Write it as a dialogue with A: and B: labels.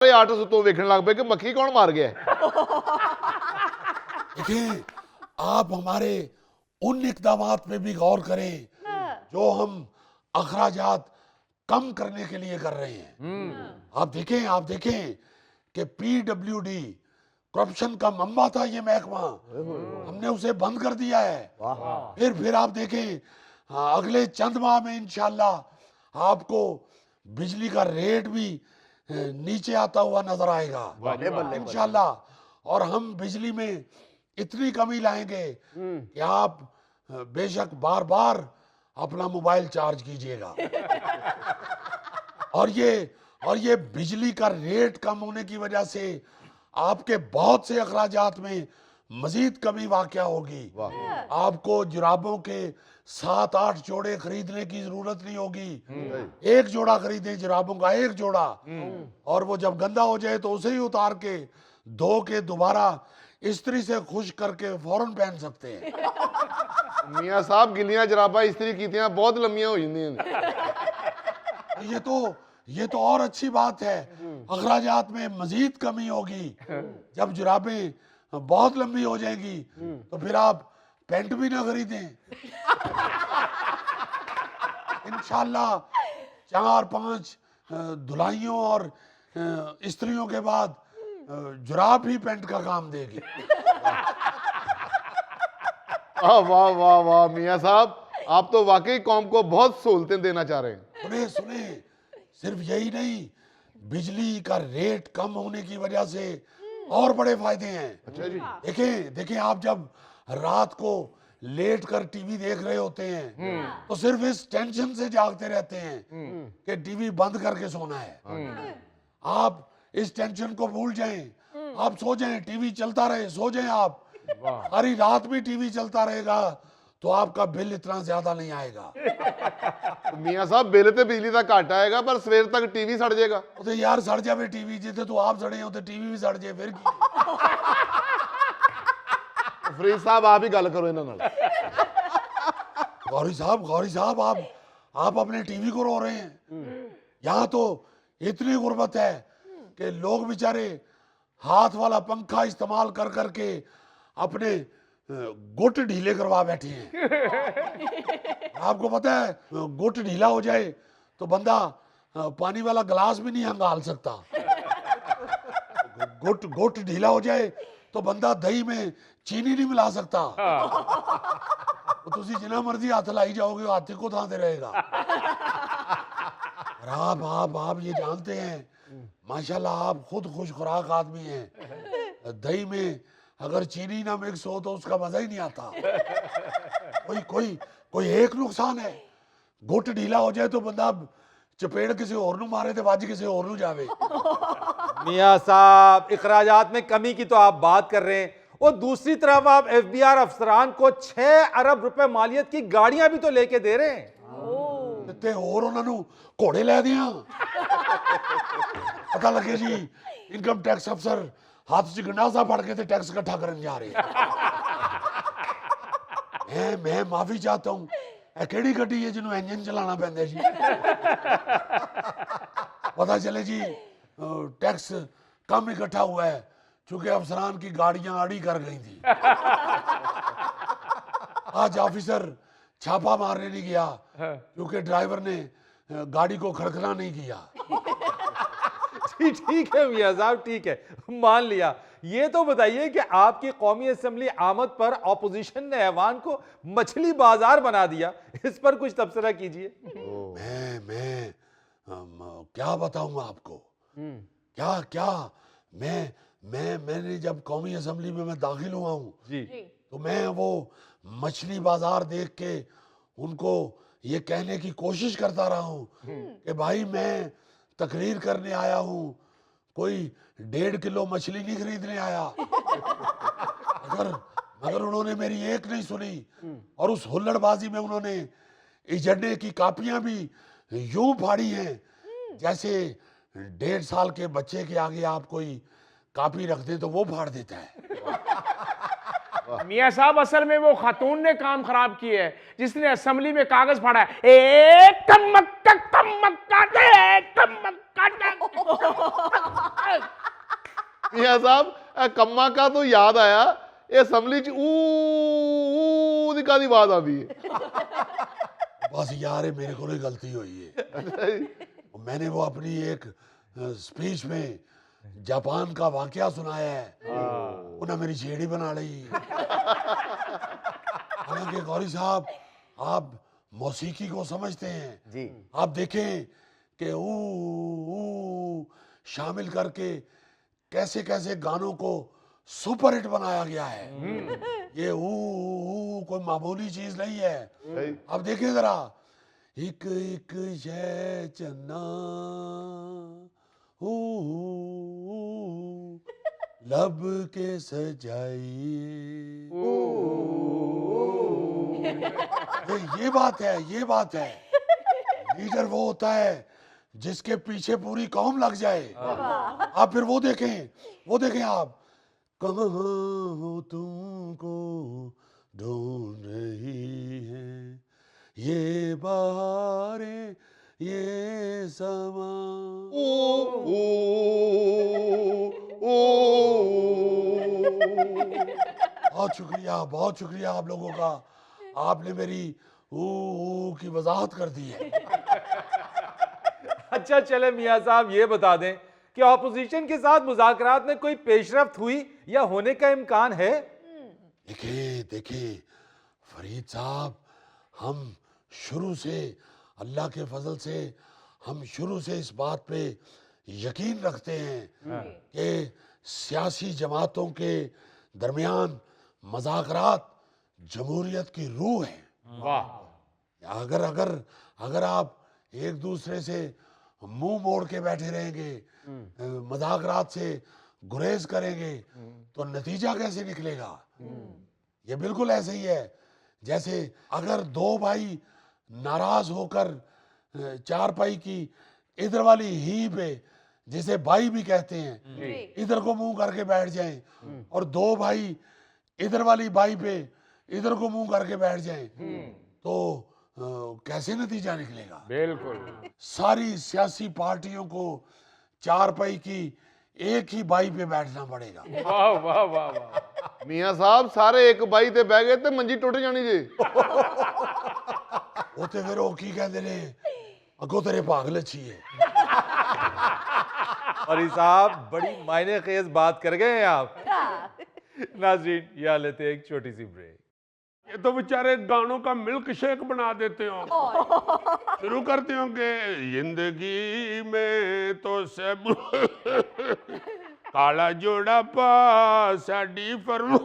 A: Artist तो वेखने लग पे कि मक्खी कौन मार गया है।
B: देखिए, आप हमारे उन इक़दामात पे भी गौर करें जो हम अखराजात कम करने के लिए कर रहे हैं। आप देखें कि PWD करप्शन का मंबा था ये महकमा, हमने उसे बंद कर दिया है। फिर आप देखें, अगले चंद माह में इंशाल्लाह आपको बिजली का रेट भी नीचे आता हुआ नजर आएगा इंशाल्लाह। और हम बिजली में इतनी कमी लाएंगे कि आप बेशक बार बार अपना मोबाइल चार्ज कीजिएगा। और ये बिजली का रेट कम होने की वजह से आपके बहुत से अखराजात में मजीद कमी वाक़या होगी। आपको जुराबों के 7-8 जोड़े खरीदने की जरूरत नहीं होगी। एक जोड़ा खरीदें जुराबों का, एक जोड़ा, और वो जब गंदा हो जाए तो उसे ही उतार के धो के दोबारा इस्त्री से खुश करके फौरन पहन सकते हैं।
A: मियाँ साहब गिलियां जराबा इस्त्री कीतियां बहुत लंबियां हो जांदियां।
B: ये तो और अच्छी बात है, अखराजात में मजीद कमी होगी। जब जुराबें बहुत लंबी हो जाएंगी तो फिर आप पैंट भी ना खरीदें। इंशाल्लाह 4-5 धुलाइयों और इस्त्रियों के बाद जुराब ही पैंट का काम देगी।
A: वाह वाह वाह वाह मियाँ साहब, आप तो वाकई कौम को बहुत सहूलतें देना चाह रहे हैं।
B: सुने, सिर्फ यही नहीं, बिजली का रेट कम होने की वजह से और बड़े फायदे हैं।
A: अच्छा जी।
B: देखें, आप जब रात को लेट कर टीवी देख रहे होते हैं तो सिर्फ इस टेंशन से जागते रहते हैं कि टीवी बंद करके सोना है। आप इस टेंशन को भूल जाएं, आप सो जाएं, टीवी चलता रहे, सो जाएं आप। सारी रात भी टीवी चलता रहेगा तो आपका बिल इतना ज्यादा नहीं आएगा।
A: मियाँ साहब बिल तो बिजली का घट आएगा पर सवेर तक टीवी सड़ जाएगा।
B: तो यार सड़ जाए टीवी, जिथे तो आप सड़े हो तो टीवी भी सड़ जाए फिर की।
A: फरीद साहब आप ही गल करो इन्हां नाल।
B: गौरी साहब आप अपने टीवी को रो रहे हैं। यहाँ तो इतनी गुर्बत है कि लोग बेचारे हाथ वाला पंखा इस्तेमाल कर करके अपने गुट ढीले करवा बैठे हैं। आपको पता है, गुट ढीला हो जाए तो बंदा पानी वाला गिलास भी नहीं हंगाल सकता। गुट ढीला हो जाए तो बंदा दही में चीनी नहीं मिला सकता। तो तुसी जिना मर्जी हाथ लाई जाओगे, हाथ को थांते रहेगा। और आप ये जानते हैं, माशाल्लाह आप खुद खुश खुराक आदमी हैं। दही में अगर चीनी ना मिक्स हो तो उसका मजा ही नहीं आता। कोई एक नुकसान है, गुट ढीला हो जाए तो बंदा चपेड़ किसी और नू मारे तो वज किसी और नू जावे।
C: मियाँ साहब, इखराजात में कमी की तो आप बात कर रहे हैं, और दूसरी तरफ आप FBR अफसरान को 6 अरब रुपए मालियत की गाड़ियां भी तो लेके दे रहे हैं।
B: ਤੇ ਹੋਰ ਉਹਨਾਂ ਨੂੰ ਘੋੜੇ ਲੈ ਦਿਆਂ। ਪਤਾ ਲੱਗੇ ਜੀ ਇਨਕਮ ਟੈਕਸ ਅਫਸਰ ਹੱਥ 'ਚ ਗੰਡਾਸਾ ਫੜ ਕੇ ਤੇ ਟੈਕਸ ਇਕੱਠਾ ਕਰਨ ਜਾ ਰਹੇ। ਮੈਂ ਮਾਫੀ ਚਾਹਤਾ हूं, ਇਹ ਕਿਹੜੀ ਗੱਡੀ ਹੈ ਜਿਹਨੂੰ ਇੰਜਨ ਚਲਾਉਣਾ ਪੈਂਦਾ ਜੀ। पता चले जी टैक्स कम इकट्ठा हुआ है क्योंकि अफसरान की गाड़ियां अड़ी कर गई थी। आज ऑफिसर छापा मारने नहीं गया क्योंकि ड्राइवर ने गाड़ी को खड़खड़ा नहीं किया।
C: ठीक है मियाँ साहब, ठीक है, मान लिया। ये तो बताइए कि आपकी कौमी असेंबली आमद पर ऑपोजिशन ने ऐवान को मछली बाजार बना दिया, इस पर कुछ तबसरा कीजिए।
B: मैं क्या बताऊं आपको, क्या मैंने जब कौमी असेंबली में मैं दाखिल हुआ हूँ
C: जी,
B: तो मैं वो मछली बाजार देख के उनको ये कहने की कोशिश करता रहा हूँ कि भाई मैं तकरीर करने आया हूँ, कोई 1.5 किलो मछली नहीं खरीदने आया। मगर उन्होंने मेरी एक नहीं सुनी और उस हुल्लड़बाजी में उन्होंने एजेंडे की कापियां भी यूं फाड़ी हैं जैसे 1.5 साल के बच्चे के आगे आप कोई कापी रख दे तो वो फाड़ देता है।
D: मियाँ साहब, असल में वो खातून ने काम खराब किया है जिसने असेंबली में कागज फाड़ा है। एक
A: मियां साहब कम्मा का तो याद आया ये असैम्बली च ऊ दी कादी आवाज आती है
B: बस यार ये मेरे को ही गलती हुई है। मैंने वो अपनी एक स्पीच में जापान का वाकया सुनाया है, उन्हें मेरी छेड़ी बना ली। हालांकि गौरी साहब आप मौसीकी को समझते हैं
C: जी।
B: आप देखें कि ऊ शामिल करके कैसे कैसे गानों को सुपर हिट बनाया गया है। ये ऊ कोई मामूली चीज नहीं है। आप देखें जरा, एक एक शय चन्ना लब के सजाइए। ये बात है, ये बात है। लीडर वो होता है जिसके पीछे पूरी कौम लग जाए। आप फिर वो देखें आप, कहाँ हो तुमको ढूंढ रही है ये बहारें ये समा। बहुत शुक्रिया आप लोगों का, आपने मेरी ऊ की वजाहत कर दी है।
C: अच्छा चले मियां साहब ये बता दें कि ऑपोजिशन के साथ मुज़ाकरात में कोई पेशरफ्त हुई या होने का इम्कान है?
B: देखिए फरीद साहब, हम शुरू से अल्लाह के फजल से हम शुरू से इस बात पे यकीन रखते हैं कि सियासी जमातों के दरमियान मज़ाकरात जमहूरियत की रूह है।
D: वाह।
B: अगर आप एक दूसरे से मुंह मोड़ के बैठे रहेंगे, मज़ाकरात से गुरेज करेंगे, तो नतीजा कैसे निकलेगा? ये बिल्कुल ऐसे ही है जैसे अगर दो भाई नाराज होकर चारपाई की इधर वाली ही पे, जिसे भाई भी कहते हैं, इधर को मुंह करके बैठ जाएं, और दो भाई इधर वाली बाई पे इधर को मुंह करके बैठ जाएं, तो कैसे नतीजा निकलेगा?
D: बिल्कुल।
B: सारी सियासी पार्टियों को चारपाई की एक ही बाई पे बैठना पड़ेगा।
D: वाह वाह वाह वाह।
A: मियां साहब सारे एक बाई ते बह गए ते मंजी टुट जानी जी।
B: वो ते फिर वो की कहते ने, अगो तेरे भाग लच्छी है।
C: और साहब बड़ी मायने खेज बात कर गए हैं आप। नाज़रीन यहाँ लेते हैं एक छोटी सी ब्रेक।
E: ये तो बेचारे गानों का मिल्क शेक बना देते हो। शुरू करते हो कि जिंदगी में तो सब काला जोड़ा पा साडी फरमो।